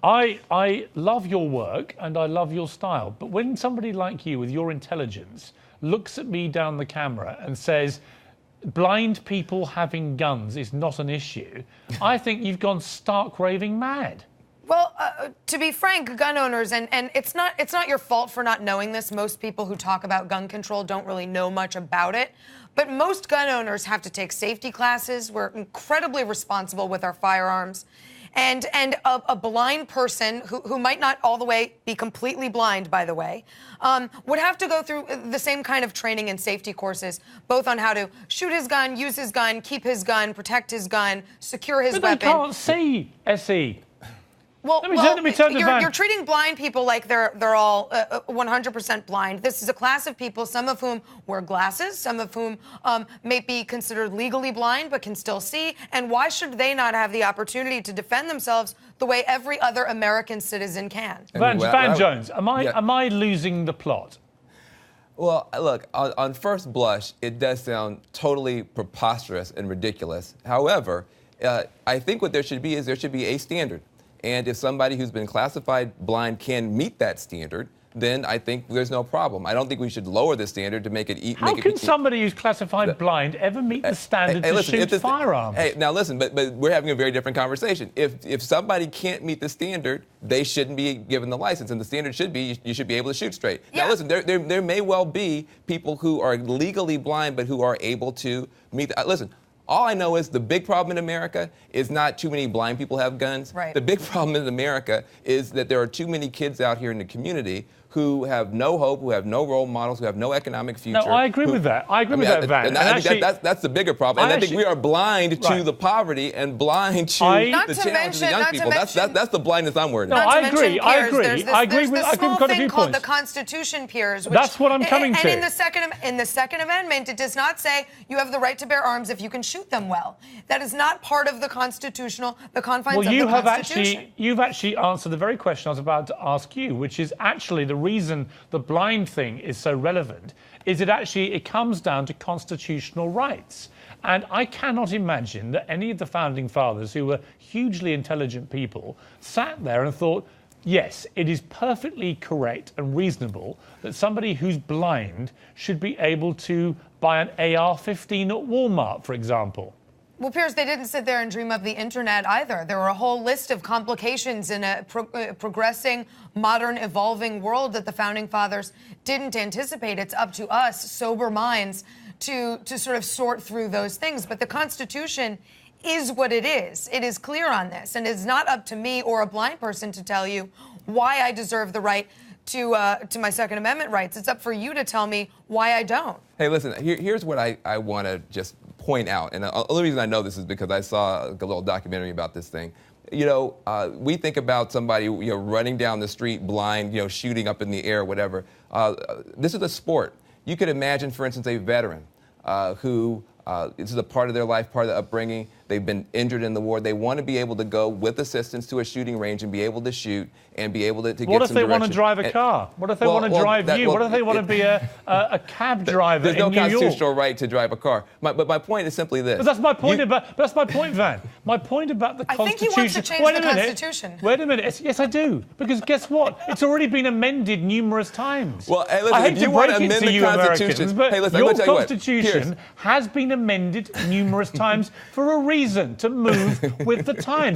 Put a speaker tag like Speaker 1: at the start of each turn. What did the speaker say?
Speaker 1: I love your work and I love your style, but when somebody like you with your intelligence looks at me down the camera and says, blind people having guns is not an issue, I think you've gone stark raving mad.
Speaker 2: Well, to be frank, gun owners, and it's not your fault for not knowing this. Most people who talk about gun control don't really know much about it. But most gun owners have to take safety classes. We're incredibly responsible with our firearms. And a blind person who might not all the way be completely blind, by the way, would have to go through the same kind of training and safety courses, both on how to shoot his gun, use his gun, keep his gun, protect his gun, secure his weapon.
Speaker 1: But they can't see, S.E.
Speaker 2: Well,
Speaker 1: let me turn to Van.
Speaker 2: You're treating blind people like they're all 100% blind. This is a class of people, some of whom wear glasses, some of whom may be considered legally blind but can still see. And why should they not have the opportunity to defend themselves the way every other American citizen can?
Speaker 1: Van Jones, am I losing the plot?
Speaker 3: Well, look, on first blush, it does sound totally preposterous and ridiculous. However, I think what there should be a standard. And if somebody who's been classified blind can meet that standard, then I think there's no problem. I don't think we should lower the standard to make it...
Speaker 1: How can somebody who's classified blind ever meet the standard to shoot firearms?
Speaker 3: Hey, now listen, but we're having a very different conversation. If somebody can't meet the standard, they shouldn't be given the license, and the standard should be you should be able to shoot straight. Yeah. Now listen, there may well be people who are legally blind but who are able to meet... listen. All I know is the big problem in America is not too many blind people have guns.
Speaker 2: Right.
Speaker 3: The big problem in America is that there are too many kids out here in the community who have no hope, who have no role models, who have no economic future.
Speaker 1: No, I agree with that. I agree with that, Van.
Speaker 3: And I think that's the bigger problem. And I think we are blind to the poverty and blind to the challenges of young people. That's the blindness I'm worried about.
Speaker 1: No, I agree. I agree with quite a few
Speaker 2: called
Speaker 1: points.
Speaker 2: The Constitution, Piers.
Speaker 1: That's what I'm coming to.
Speaker 2: And in the Second Amendment, it does not say you have the right to bear arms if you can shoot them well. That is not part of the confines of the Constitution.
Speaker 1: You've actually answered the very question I was about to ask you, which is actually the reason the blind thing is so relevant is it comes down to constitutional rights. And I cannot imagine that any of the founding fathers, who were hugely intelligent people, sat there and thought, yes, it is perfectly correct and reasonable that somebody who's blind should be able to buy an AR-15 at Walmart, for example.
Speaker 2: Well, Piers, they didn't sit there and dream up the internet either. There were a whole list of complications in a progressing, modern, evolving world that the Founding Fathers didn't anticipate. It's up to us, sober minds, to sort of sort through those things. But the Constitution is what it is. It is clear on this. And it's not up to me or a blind person to tell you why I deserve the right to my Second Amendment rights. It's up for you to tell me why I don't.
Speaker 3: Hey, listen, here's what I want to just point out, and the only reason I know this is because I saw a little documentary about this thing. You know, we think about somebody, running down the street blind, shooting up in the air, whatever. This is a sport. You could imagine, for instance, a veteran who this is a part of their life, part of the upbringing. They've been injured in the war. They want to be able to go with assistance to a shooting range and be able to shoot and be able to get some direction.
Speaker 1: What if they want to drive a car? What if they want to drive you? What if they want to be a cab driver in New York?
Speaker 3: There's no constitutional right to drive a car. But my point is simply this.
Speaker 1: But that's my point that's my point, Van. My point about the Constitution...
Speaker 2: I think he wants to change the Constitution.
Speaker 1: Wait a minute. Yes, I do. Because guess what? It's already been amended numerous times.
Speaker 3: Well, hey, listen,
Speaker 1: I hate
Speaker 3: if you
Speaker 1: to
Speaker 3: want
Speaker 1: break
Speaker 3: to
Speaker 1: it
Speaker 3: amend
Speaker 1: to
Speaker 3: the
Speaker 1: you
Speaker 3: Constitution,
Speaker 1: Americans, but
Speaker 3: hey, listen,
Speaker 1: your
Speaker 3: I'm gonna
Speaker 1: Constitution has been amended numerous times for a reason, to move with the times.